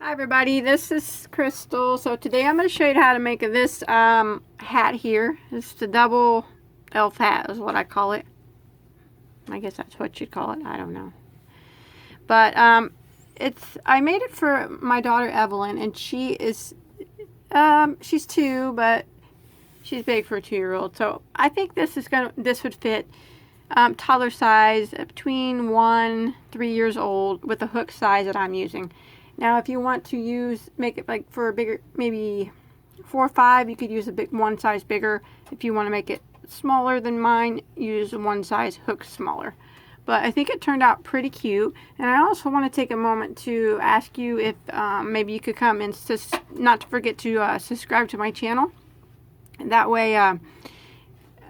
Hi everybody, this is Crystal. So today I'm going to show you how to make this hat here. It's the double elf hat is what I call it. I guess that's what you'd call it. I don't know. But I made it for my daughter Evelyn, and she is she's 2, but she's big for a 2-year-old. So I think this would fit toddler size between 1-3 years old with the hook size that I'm using. Now, if you want to make it like for a bigger, maybe 4 or 5, you could use one size bigger. If you want to make it smaller than mine, use one size hook smaller. But I think it turned out pretty cute. And I also want to take a moment to ask you if maybe you could come and not to forget to subscribe to my channel. That way,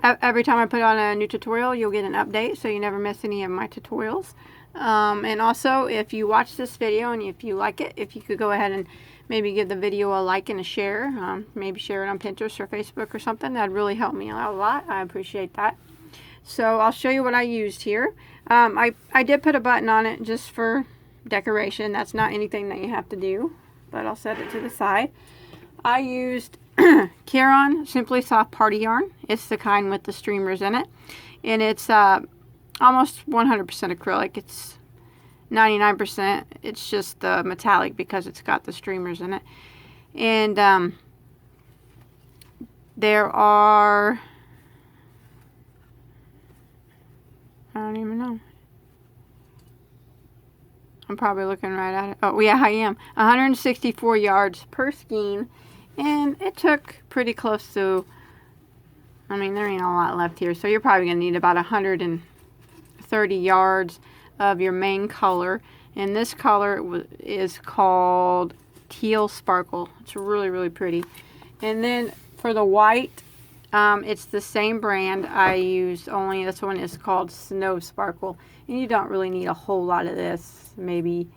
every time I put on a new tutorial, you'll get an update, so you never miss any of my tutorials. And also, if you watch this video and if you like it, if you could go ahead and maybe give the video a like and a share, maybe share it on Pinterest or Facebook or something, that'd really help me out a lot. I appreciate that. So I'll show you what I used here. I did put a button on it just for decoration. That's not anything that you have to do, but I'll set it to the side. I used Caron Simply Soft Party Yarn. It's the kind with the streamers in it, and it's almost 100% acrylic. It's 99%. It's just the metallic because it's got the streamers in it. And there are, I don't even know. I'm probably looking right at it. Oh yeah, I am. 164 yards per skein, and it took pretty close to, I mean, there ain't a lot left here, so you're probably going to need about 130 yards of your main color. And this color is called Teal Sparkle. It's really, really pretty. And then for the white, it's the same brand I used, only this one is called Snow Sparkle. And you don't really need a whole lot of this, maybe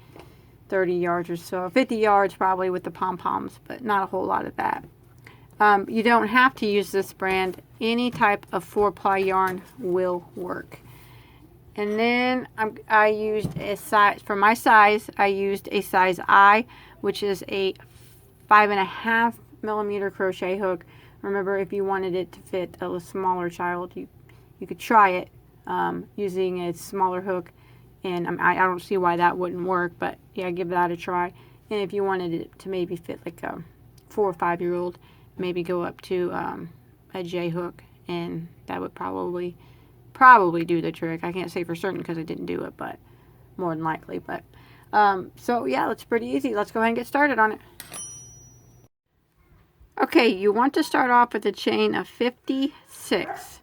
30 yards or so. 50 yards probably with the pom-poms, but not a whole lot of that. You don't have to use this brand. Any type of 4-ply yarn will work. And then I used a size, for my size, I used a size I, which is a 5.5 millimeter crochet hook. Remember, if you wanted it to fit a smaller child, you could try it using a smaller hook. And I don't see why that wouldn't work, but yeah, give that a try. And if you wanted it to maybe fit like a 4 or 5-year-old, maybe go up to a J hook, and that would probably do the trick. I can't say for certain because I didn't do it, but more than likely. But so yeah, it's pretty easy. Let's go ahead and get started on it. Okay, you want to start off with a chain of 56,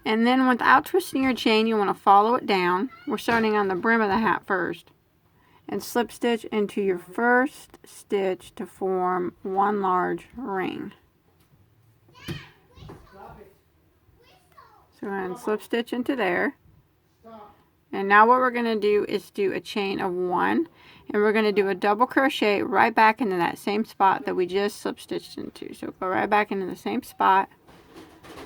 and then without twisting your chain, you want to follow it down. We're starting on the brim of the hat first, and slip stitch into your first stitch to form one large ring. So I'm going to slip stitch into there. And now what we're going to do is do a chain of 1, and we're going to do a double crochet right back into that same spot that we just slip stitched into. So go right back into the same spot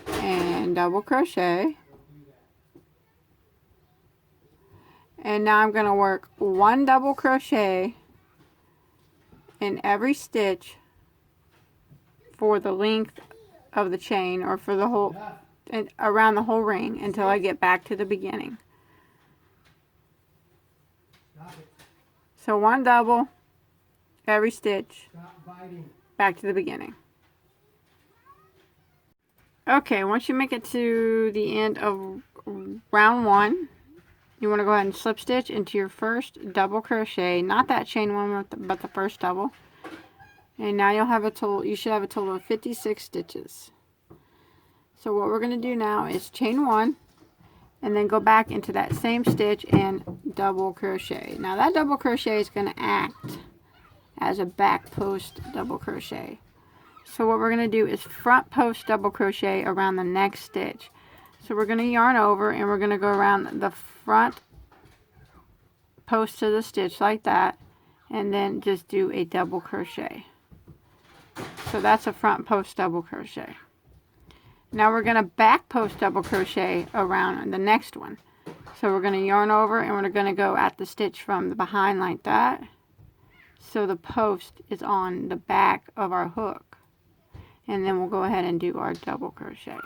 and double crochet. And now I'm going to work 1 double crochet in every stitch for the length of the chain, or for the whole, and around the whole ring, until I get back to the beginning. So 1 double every stitch back to the beginning. Okay, once you make it to the end of round 1, you want to go ahead and slip stitch into your first double crochet, not that chain one, but the first double. And now you'll have you should have a total of 56 stitches. So what we're going to do now is chain 1, and then go back into that same stitch and double crochet. Now that double crochet is going to act as a back post double crochet. So what we're going to do is front post double crochet around the next stitch. So we're going to yarn over, and we're going to go around the front post of the stitch like that, and then just do a double crochet. So that's a front post double crochet. Now we're going to back post double crochet around the next one. So we're going to yarn over, and we're going to go at the stitch from the behind like that. so the post is on the back of our hook. And then we'll go ahead and do our double crochet.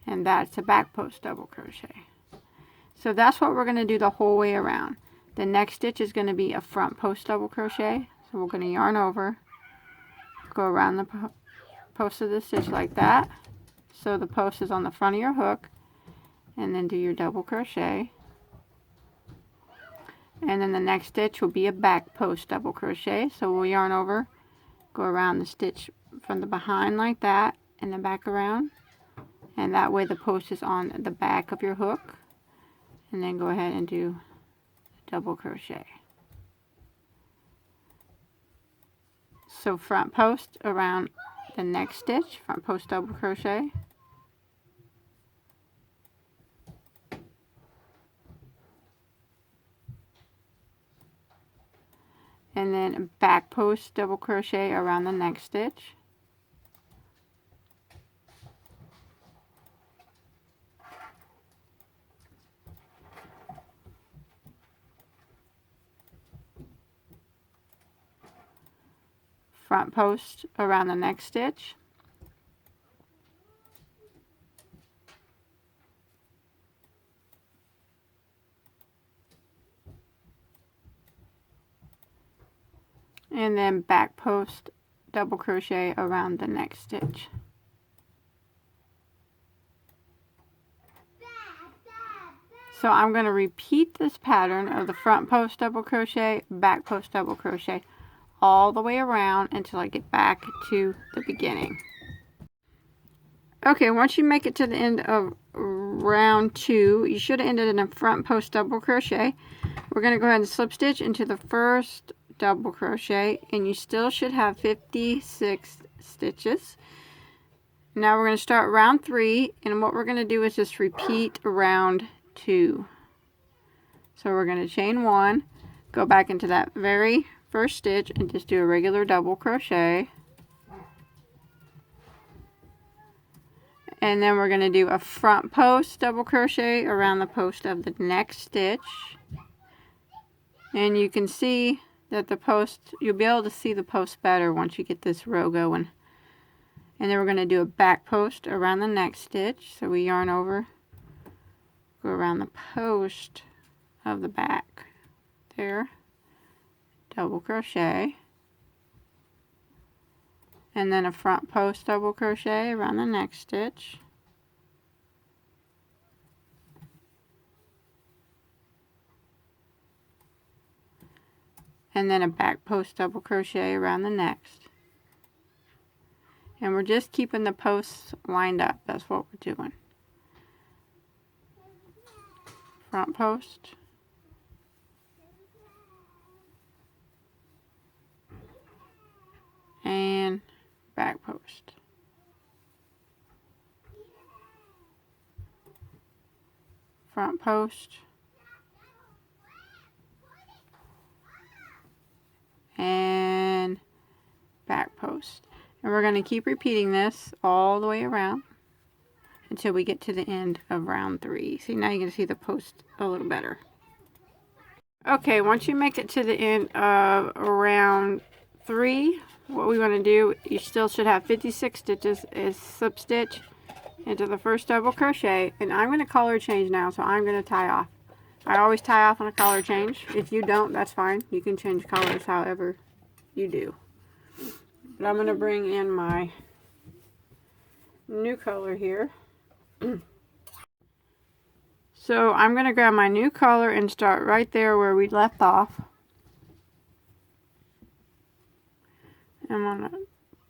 And that's a back post double crochet. So that's what we're going to do the whole way around. The next stitch is going to be a front post double crochet. So we're going to yarn over, go around the post of the stitch like that. So the post is on the front of your hook, and then do your double crochet. And then the next stitch will be a back post double crochet. So we'll yarn over, go around the stitch from the behind like that, and then back around. And that way the post is on the back of your hook. And then go ahead and do double crochet. So front post around the next stitch, front post double crochet. And then back post double crochet around the next stitch. Front post around the next stitch. And then back post double crochet around the next stitch. So I'm going to repeat this pattern of the front post double crochet, back post double crochet all the way around until I get back to the beginning. Okay, once you make it to the end of round 2, you should have ended in a front post double crochet. We're going to go ahead and slip stitch into the first double crochet, and you still should have 56 stitches. Now we're going to start round 3, and what we're going to do is just repeat round 2. So we're going to chain 1, go back into that very first stitch and just do a regular double crochet. And then we're going to do a front post double crochet around the post of the next stitch. And you can see that the post, you'll be able to see the post better once you get this row going. And then we're going to do a back post around the next stitch. So we yarn over, go around the post of the back there, double crochet, and then a front post double crochet around the next stitch. And then a back post double crochet around the next. And we're just keeping the posts lined up. That's what we're doing. Front post. And back post. Front post. And back post. And we're going to keep repeating this all the way around until we get to the end of round 3. See, now you can see the post a little better. Okay, once you make it to the end of round 3, what we want to do, you still should have 56 stitches, is slip stitch into the first double crochet. And I'm going to color change now, so I'm going to tie off. I always tie off on a color change. If you don't, that's fine. You can change colors however you do. But I'm going to bring in my new color here. So I'm going to grab my new color and start right there where we left off. I'm going to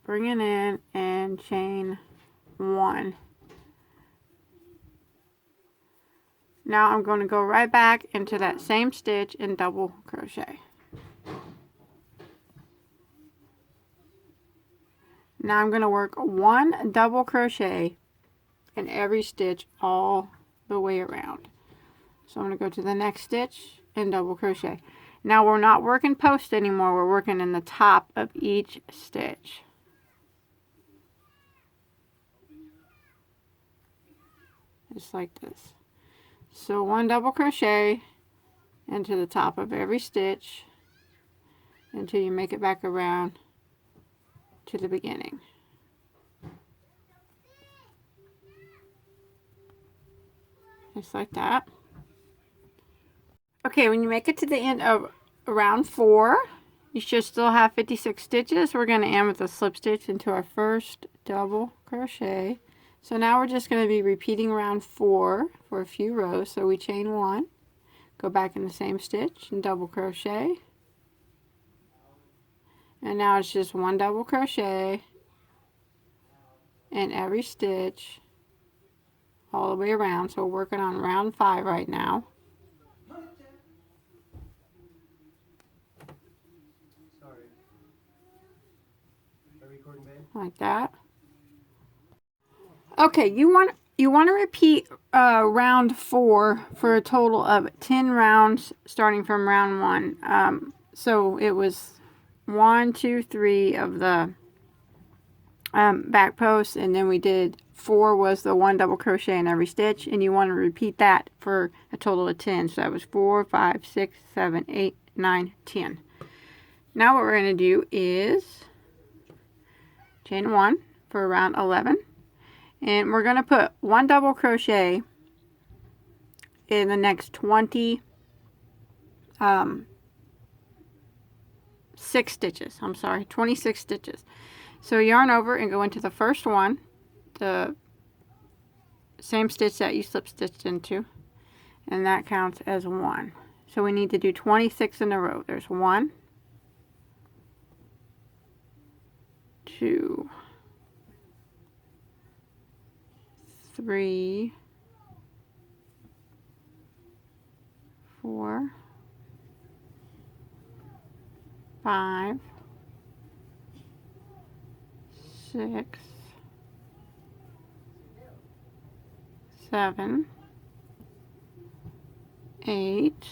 bring it in and chain 1. Now I'm going to go right back into that same stitch and double crochet. Now I'm going to work 1 double crochet in every stitch all the way around. So I'm going to go to the next stitch and double crochet. Now we're not working post anymore, we're working in the top of each stitch. Just like this. So 1 double crochet into the top of every stitch, until you make it back around to the beginning. Just like that. Okay, when you make it to the end of round 4, you should still have 56 stitches. We're going to end with a slip stitch into our first double crochet. So now we're just going to be repeating round 4 for a few rows. So we chain 1, go back in the same stitch and double crochet. And now it's just 1 double crochet in every stitch all the way around. So we're working on round 5 right now. Like that. Okay, you want to repeat round 4 for a total of 10 rounds starting from round 1. So it was 1, 2, 3 of the back posts, and then we did 4 was the 1 double crochet in every stitch, and you want to repeat that for a total of 10. So that was 4, 5, 6, 7, 8, 9, 10. Now what we're going to do is chain 1 for round 11, and we're going to put 1 double crochet in the next 26 stitches. I'm sorry, 26 stitches. So yarn over and go into the first one, the same stitch that you slip stitched into, and that counts as 1. So we need to do 26 in a row. There's 1, 2, 3, 4, 5, 6, 7, 8.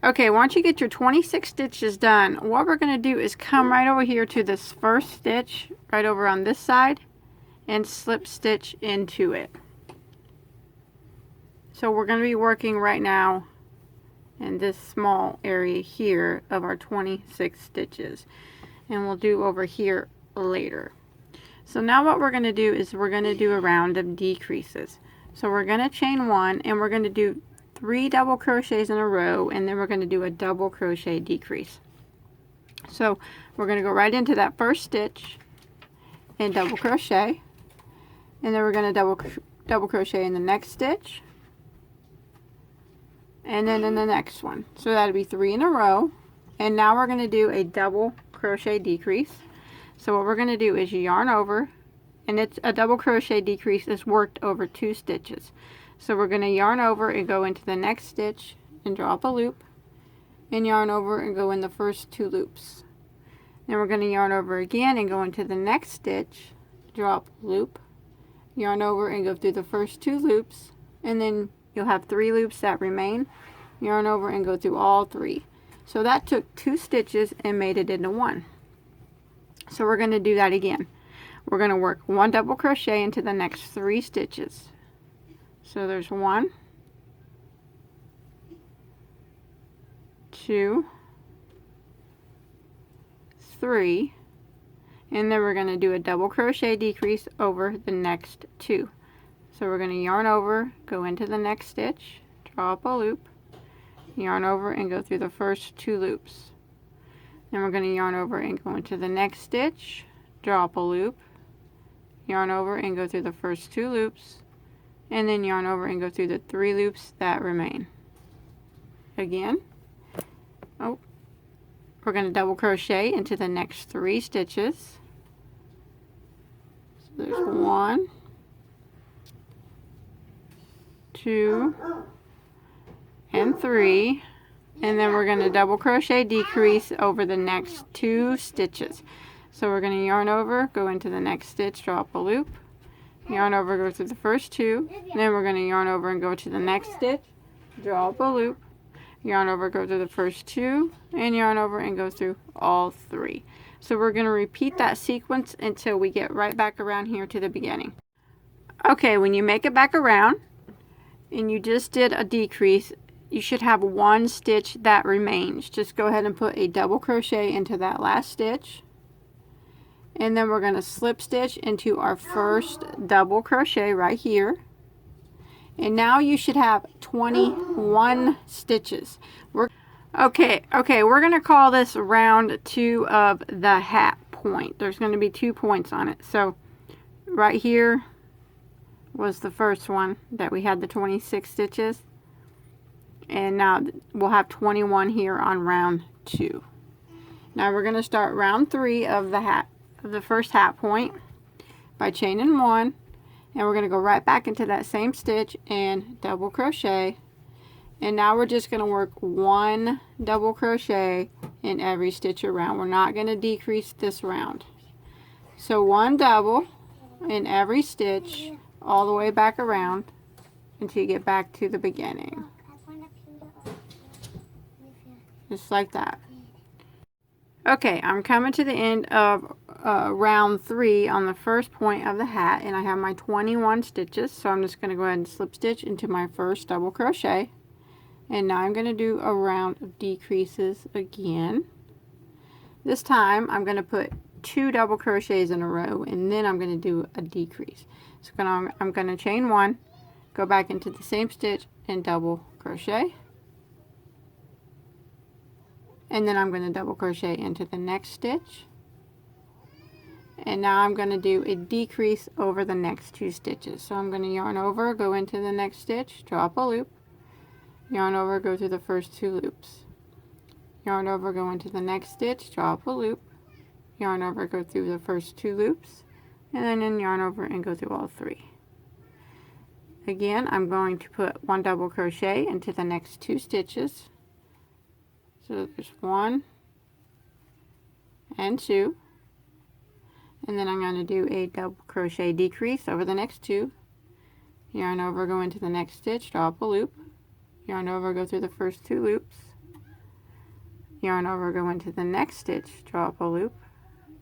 Okay, once you get your 26 stitches done, what we're going to do is come right over here to this first stitch, right over on this side, and slip stitch into it. So we're going to be working right now in this small area here of our 26 stitches, and we'll do over here later. So now what we're going to do is we're going to do a round of decreases. So we're going to chain 1, and we're going to do 3 double crochets in a row, and then we're going to do a double crochet decrease. So we're going to go right into that first stitch and double crochet, and then we're going to double crochet in the next stitch, and then in the next one. So that'll be 3 in a row. And now we're going to do a double crochet decrease. So what we're going to do is yarn over, and it's a double crochet decrease is worked over 2 stitches. So we're going to yarn over and go into the next stitch and draw up a loop, and yarn over and go in the first 2 loops. Then we're going to yarn over again and go into the next stitch, draw up a loop, yarn over and go through the first 2 loops, and then you'll have 3 loops that remain. Yarn over and go through all 3. So that took 2 stitches and made it into 1. So we're going to do that again. We're going to work 1 double crochet into the next 3 stitches. So there's 1, 2, 3, and then we're going to do a double crochet decrease over the next 2. So we're going to yarn over, go into the next stitch, draw up a loop, yarn over and go through the first 2 loops. Then we're going to yarn over and go into the next stitch, draw up a loop, yarn over and go through the first 2 loops, and then yarn over and go through the 3 loops that remain. Again, we're going to double crochet into the next 3 stitches. So there's 1, 2, and 3, and then we're going to double crochet decrease over the next 2 stitches. So we're going to yarn over, go into the next stitch, draw up a loop, yarn over, go through the first 2, then we're going to yarn over and go to the next stitch, draw up a loop, yarn over, go through the first 2, and yarn over and go through all 3. So we're going to repeat that sequence until we get right back around here to the beginning. Okay, when you make it back around and you just did a decrease, you should have one stitch that remains. Just go ahead and put a double crochet into that last stitch, and then we're going to slip stitch into our first double crochet right here. And now you should have 21 stitches. Okay, we're going to call this round 2 of the hat point. There's going to be 2 points on it. So right here was the first one that we had the 26 stitches. And now we'll have 21 here on round 2. Now we're going to start round 3 of the first hat point by chaining 1, and we're going to go right back into that same stitch and double crochet. And now we're just going to work 1 double crochet in every stitch around. We're not going to decrease this round. So 1 double in every stitch all the way back around until you get back to the beginning. Just like that. Okay, I'm coming to the end of round 3 on the first point of the hat, and I have my 21 stitches. So I'm just going to go ahead and slip stitch into my first double crochet. And now I'm going to do a round of decreases again. This time I'm going to put 2 double crochets in a row, and then I'm going to do a decrease. So I'm going to chain 1, go back into the same stitch and double crochet. And then I'm going to double crochet into the next stitch. And now I'm going to do a decrease over the next 2 stitches. So I'm going to yarn over, go into the next stitch, drop a loop, yarn over, go through the first 2 loops, yarn over, go into the next stitch, drop a loop, yarn over, go through the first 2 loops, and then yarn over and go through all 3. Again, I'm going to put 1 double crochet into the next 2 stitches. So there's 1 and 2, and then I'm going to do a double crochet decrease over the next 2, yarn over, go into the next stitch, drop a loop, yarn over, go through the first 2 loops, yarn over, go into the next stitch, drop a loop,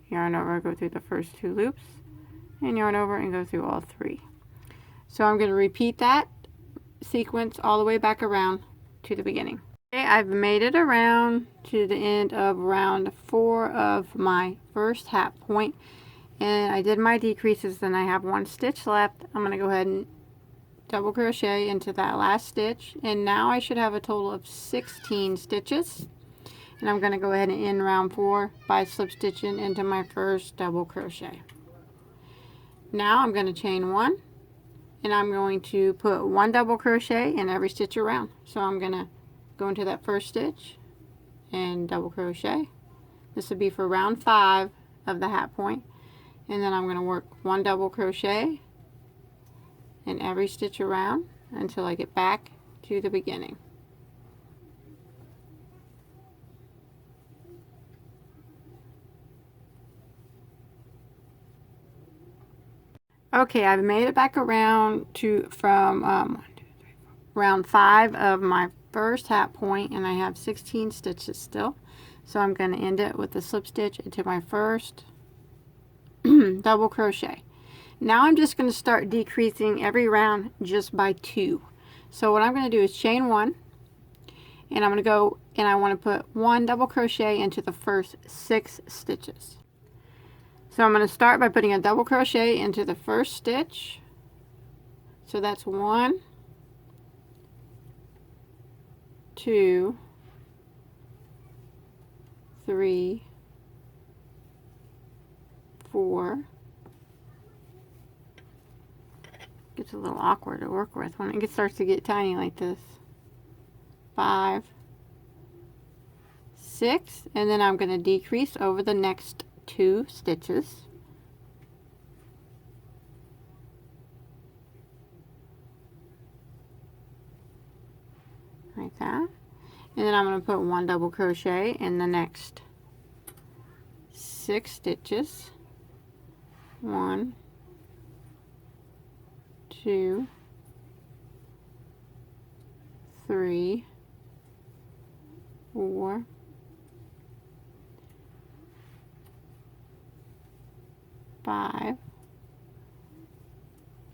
yarn over, go through the first 2 loops, and yarn over and go through all 3. So I'm going to repeat that sequence all the way back around to the beginning. Okay, I've made it around to the end of round 4 of my first hat point, and I did my decreases, and I have 1 stitch left. I'm going to go ahead and double crochet into that last stitch, and now I should have a total of 16 stitches. And I'm going to go ahead and end round 4 by slip stitching into my first double crochet. Now I'm going to chain 1, and I'm going to put 1 double crochet in every stitch around. So I'm going to go into that first stitch and double crochet. This would be for round 5 of the hat point. And then I'm going to work 1 double crochet in every stitch around until I get back to the beginning. Okay, I've made it back around from round 5 of my first hat point, and I have 16 stitches still. So I'm going to end it with a slip stitch into my first double crochet. Now I'm just going to start decreasing every round just by 2. So what I'm going to do is chain 1, and I'm going to go and I want to put 1 double crochet into the first 6 stitches. So I'm going to start by putting a double crochet into the first stitch. So that's 1, 2, 3, 4. Gets a little awkward to work with when it starts to get tiny like this. 5, 6, and then I'm going to decrease over the next 2 stitches. Like that. And then I'm going to put 1 double crochet in the next 6 stitches. 1, 2, 3, 4, 5,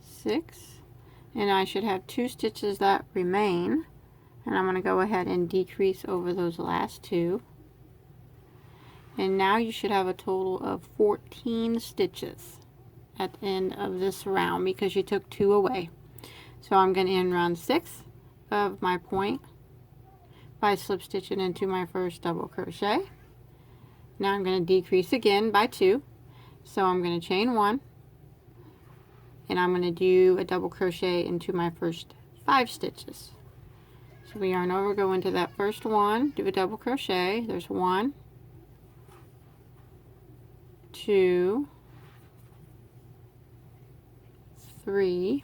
6, and I should have 2 stitches that remain. And I'm going to go ahead and decrease over those last 2. And now you should have a total of 14 stitches at the end of this round because you took 2 away. So I'm going to end round 6 of my point by slip stitching into my first double crochet. Now I'm going to decrease again by 2. So I'm going to chain 1, and I'm going to do a double crochet into my first 5 stitches. So we yarn over, go into that first one, do a double crochet. There's 1, 2, 3,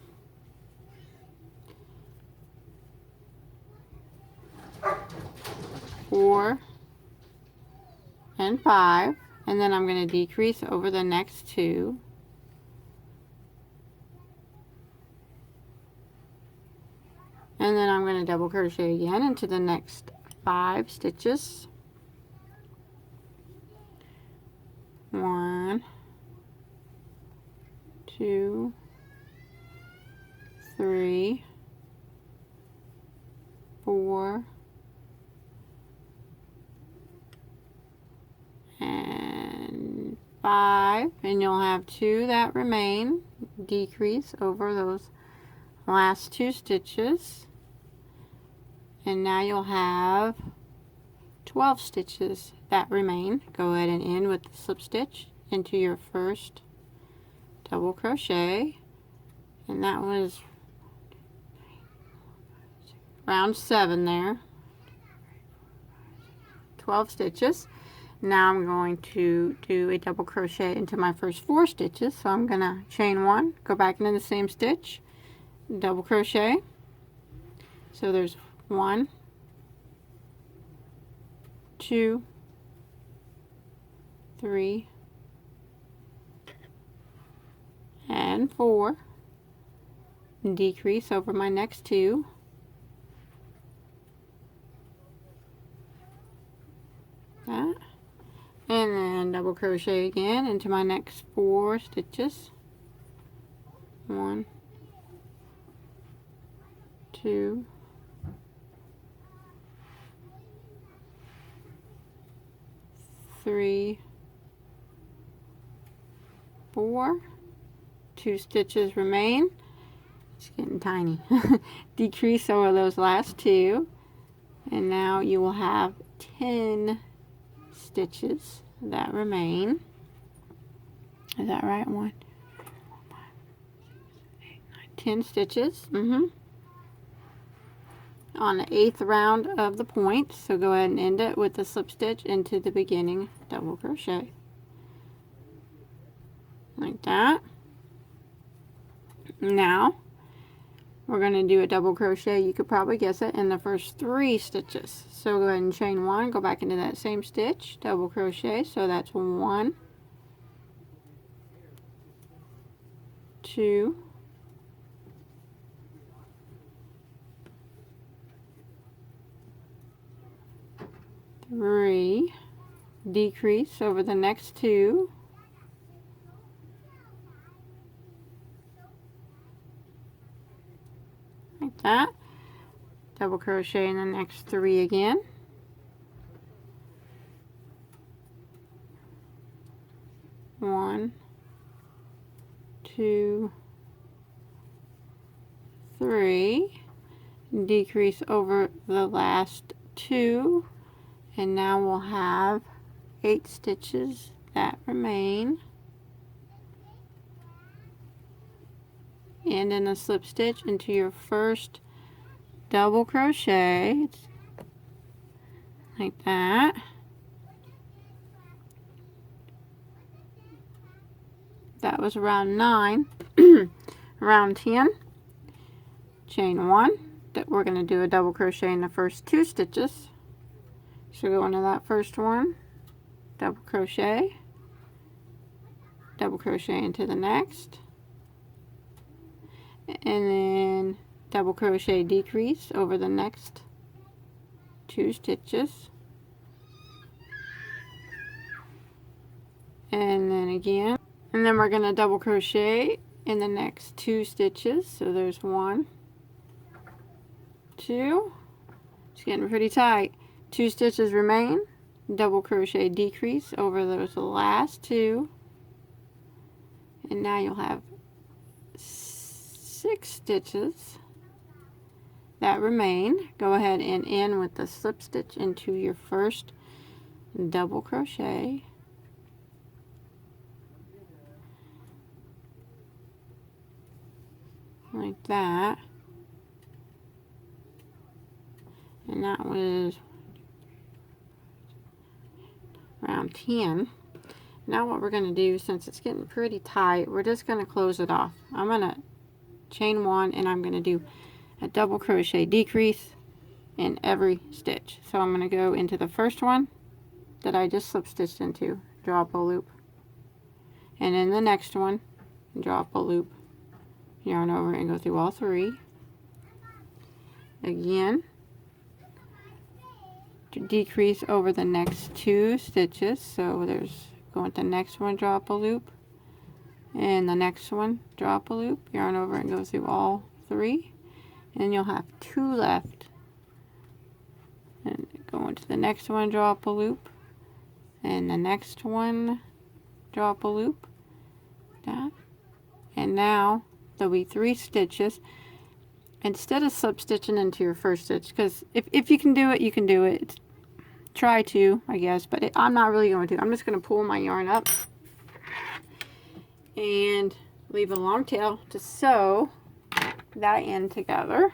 4, and 5, and then I'm going to decrease over the next 2, and then I'm going to double crochet again into the next 5 stitches. 1, 2, 3, 4, and 5, and you'll have 2 that remain. Decrease over those last 2 stitches, and now you'll have 12 stitches that remain. Go ahead and end with the slip stitch into your first double crochet, and that was round 7 there. 12 stitches. Now I'm going to do a double crochet into my first 4 stitches. So I'm going to chain 1, go back into the same stitch, double crochet. So there's 1, 2, 3, and 4. Decrease over my next 2. That. And then double crochet again into my next 4 stitches. 1, 2, 3, 4. 2 stitches remain. It's getting tiny. Decrease over those last 2, and now you will have 10 stitches that remain. Is that right? 1, 2, 3, 4, 5, 6, 7, 8, 9, 10 stitches. On the 8th round of the point. So go ahead and end it with a slip stitch into the beginning double crochet, like that. Now we're going to do a double crochet, you could probably guess it, in the first 3 stitches. So go ahead and chain 1, go back into that same stitch, double crochet. So that's 1, 2, 3, decrease over the next 2, like that. Double crochet in the next 3 again. 1, 2, 3. Decrease over the last 2, and now we'll have 8 stitches that remain. And in a slip stitch into your first double crochet, like that. That was round 9. Round 10, chain 1, that we're going to do a double crochet in the first 2 stitches. So go into that first one, double crochet into the next, and then double crochet, decrease over the next 2 stitches, and then again, and then we're going to double crochet in the next 2 stitches. So there's 1, 2, It's getting pretty tight. 2 stitches remain. Double crochet decrease over those last 2. And now you'll have 6 stitches that remain. Go ahead and end with the slip stitch into your first double crochet. Like that. And that was around 10. Now what we're going to do, since it's getting pretty tight, we're just going to close it off. I'm going to chain 1 and I'm going to do a double crochet decrease in every stitch. So I'm going to go into the first one that I just slip stitched into, draw up a loop, and in the next one draw up a loop, yarn over and go through all 3 again to decrease over the next 2 stitches. So there's go into the next one, draw up a loop, and the next one draw up a loop, yarn over and go through all 3, and you'll have 2 left. And go into the next one, draw up a loop, and the next one draw up a loop, that, and now there'll be 3 stitches. Instead of slip stitching into your first stitch, because if you can do it, you can do it. Try to, I guess, but I'm not really going to. I'm just going to pull my yarn up and leave a long tail to sew that end together.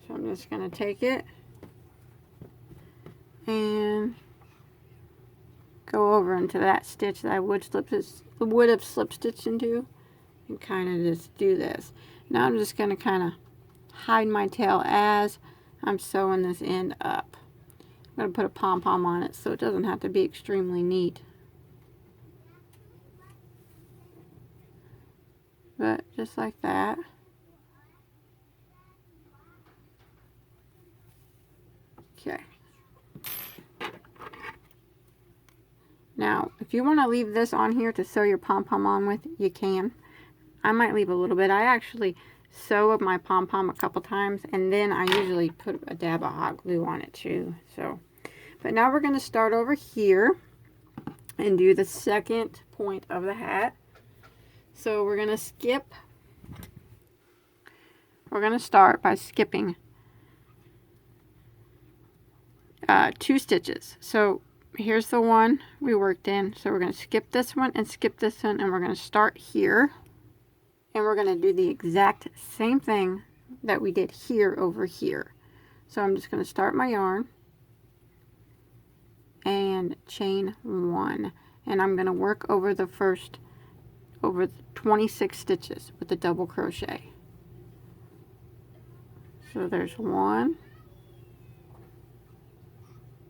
So I'm just going to take it and go over into that stitch that I would have slip stitched into, and kind of just do this. Now I'm just going to kind of hide my tail as I'm sewing this end up. I'm going to put a pom-pom on it so it doesn't have to be extremely neat. But just like that. Okay. Now, if you want to leave this on here to sew your pom-pom on with, you can. I might leave a little bit. I actually sew up my pom-pom a couple times, and then I usually put a dab of hot glue on it too. So, but now we're going to start over here and do the second point of the hat. So we're going to skip. We're going to start by skipping 2 stitches. So here's the one we worked in. So we're going to skip this one and skip this one, and we're going to start here. And we're going to do the exact same thing that we did here over here. So I'm just going to start my yarn and chain 1. And I'm going to work over the 26 stitches with the double crochet. So there's 1,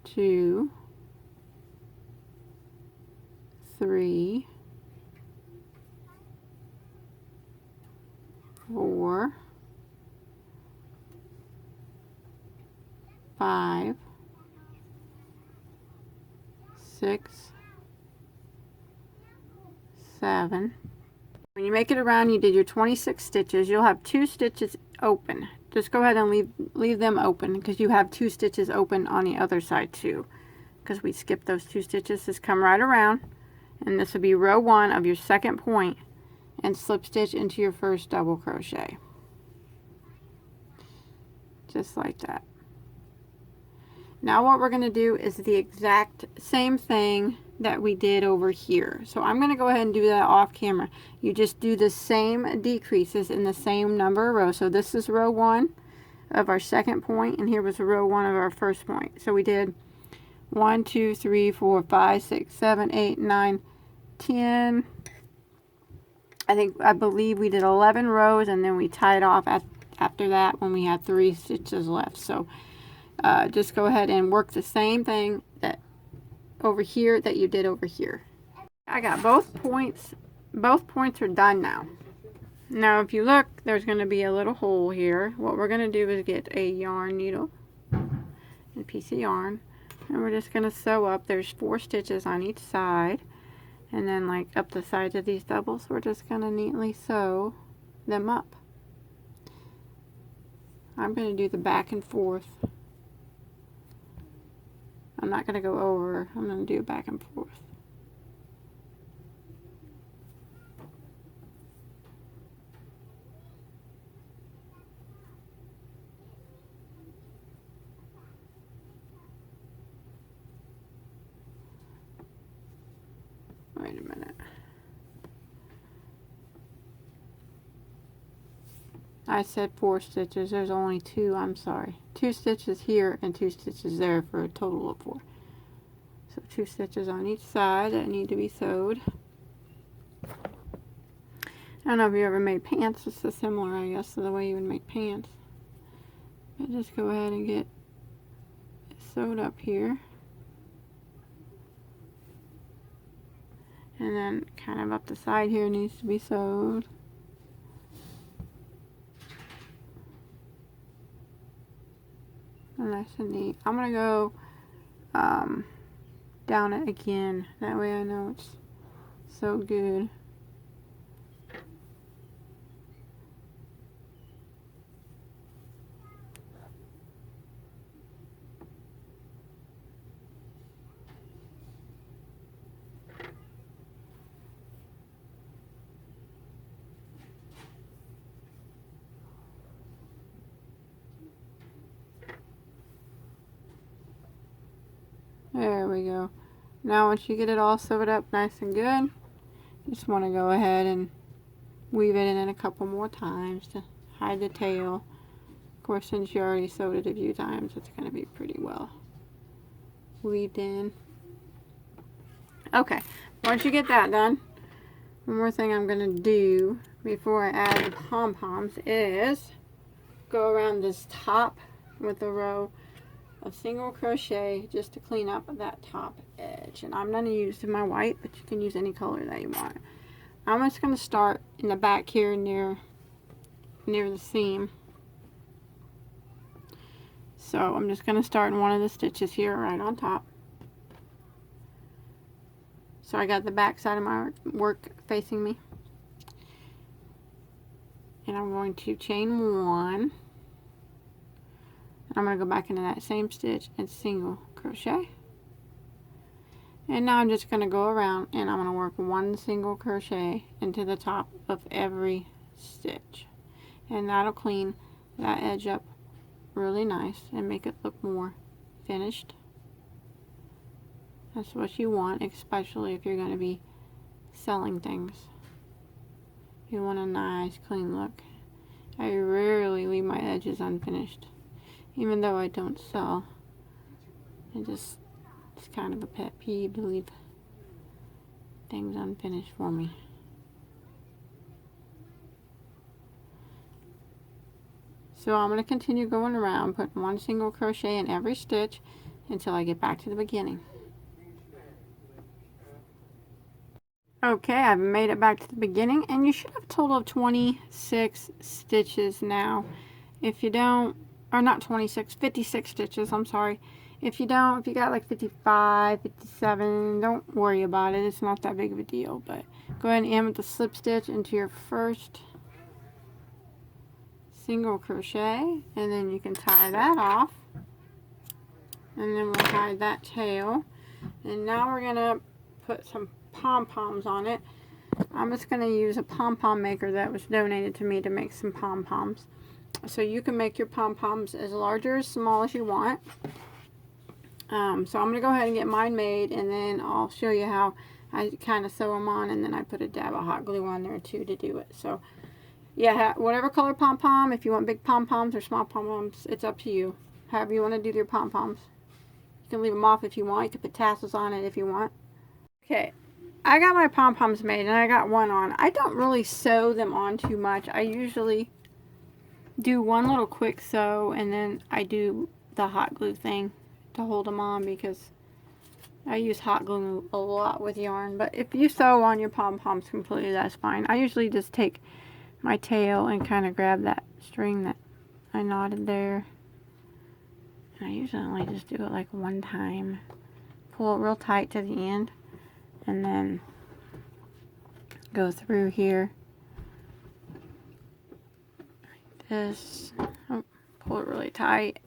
2, 3, 4, 5, 6, 7. When you make it around, you did your 26 stitches. You'll have 2 stitches open. Just go ahead and leave them open, because you have 2 stitches open on the other side too, because we skipped those 2 stitches. Just come right around, and this will be row 1 of your second point, and slip stitch into your first double crochet, just like that. Now what we're going to do is the exact same thing that we did over here. So I'm going to go ahead and do that off camera. You just do the same decreases in the same number of rows. So this is row 1 of our second point, and here was row 1 of our first point. So we did 1, 2, 3, 4, 5, 6, 7, 8, 9, 10. I believe we did 11 rows, and then we tied off after that when we had 3 stitches left. So just go ahead and work the same thing that over here that you did over here. I got both points are done now. Now if you look, there's going to be a little hole here. What we're going to do is get a yarn needle and a piece of yarn, and we're just going to sew up. There's 4 stitches on each side, and then like up the sides of these doubles, we're just going to neatly sew them up. I'm going to do the back and forth. I'm not going to go over. I'm going to do back and forth. Wait a minute. I said 4 stitches. There's only 2. I'm sorry. 2 stitches here and 2 stitches there for a total of 4. So 2 stitches on each side that need to be sewed. I don't know if you ever made pants. It's so similar, I guess, to the way you would make pants. But just go ahead and get it sewed up here. And then kind of up the side here needs to be sewed. Nice and neat. I'm going to go down it again. That way I know it's so good. There we go. Now once you get it all sewed up nice and good, you just want to go ahead and weave it in a couple more times to hide the tail. Of course, since you already sewed it a few times, it's going to be pretty well weaved in. Okay, once you get that done, one more thing I'm going to do before I add the pom-poms is go around this top with a row of single crochet just to clean up that top edge. And I'm going to use my white, but you can use any color that you want. I'm just going to start in the back here near the seam. So I'm just going to start in one of the stitches here right on top. So I got the back side of my work facing me. And I'm going to chain 1. I'm going to go back into that same stitch and single crochet. And now I'm just going to go around and I'm going to work 1 single crochet into the top of every stitch. And that'll clean that edge up really nice and make it look more finished. That's what you want, especially if you're going to be selling things. You want a nice clean look. I rarely leave my edges unfinished. Even though I don't sell, it's kind of a pet peeve to leave things unfinished for me. So I'm going to continue going around, putting 1 single crochet in every stitch until I get back to the beginning. Okay, I've made it back to the beginning, and you should have a total of 26 stitches now. If you don't, or not 26, 56 stitches, I'm sorry. If you don't, if you got like 55, 57, don't worry about it. It's not that big of a deal, but go ahead and end with the slip stitch into your first single crochet, and then you can tie that off. And then we'll tie that tail. And now we're going to put some pom-poms on it. I'm just going to use a pom-pom maker that was donated to me to make some pom-poms. So you can make your pom-poms as large or as small as you want. So I'm going to go ahead and get mine made, and then I'll show you how I kind of sew them on, and then I put a dab of hot glue on there too to do it. So yeah, whatever color pom-pom, if you want big pom-poms or small pom-poms, it's up to you. However you want to do your pom-poms. You can leave them off if you want. You can put tassels on it if you want. Okay, I got my pom-poms made, and I got one on. I don't really sew them on too much. I usually do one little quick sew, and then I do the hot glue thing to hold them on, because I use hot glue a lot with yarn. But if you sew on your pom-poms completely, that's fine. I usually just take my tail and kind of grab that string that I knotted there. And I usually only just do it like one time. Pull it real tight to the end, and then go through here like this. Oh, pull it really tight,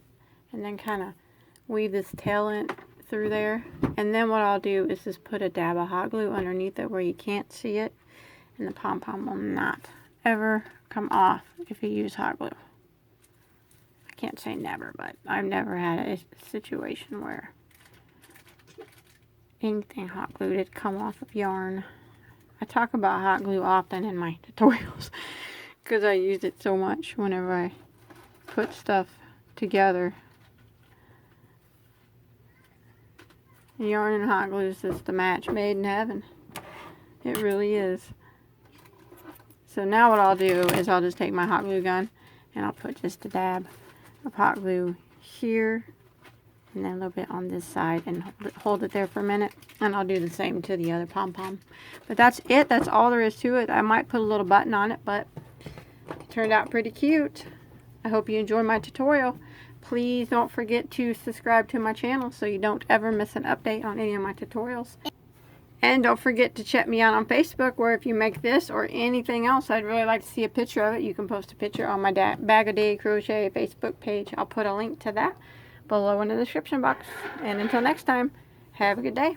and then kind of weave this tail in through there. And then what I'll do is just put a dab of hot glue underneath it where you can't see it, and the pom-pom will not ever come off if you use hot glue. I can't say never, but I've never had a situation where anything hot glued had come off of yarn. I talk about hot glue often in my tutorials because I use it so much whenever I put stuff together. Yarn and hot glue is just a match made in heaven. It really is. So now what I'll do is I'll just take my hot glue gun and I'll put just a dab of hot glue here and then a little bit on this side and hold it there for a minute, and I'll do the same to the other pom-pom. But that's it. That's all there is to it. I might put a little button on it, but it turned out pretty cute. I hope you enjoyed my tutorial. Please don't forget to subscribe to my channel so you don't ever miss an update on any of my tutorials. And don't forget to check me out on Facebook, where if you make this or anything else, I'd really like to see a picture of it. You can post a picture on my Bagoday Crochet Facebook page. I'll put a link to that below in the description box. And until next time, have a good day.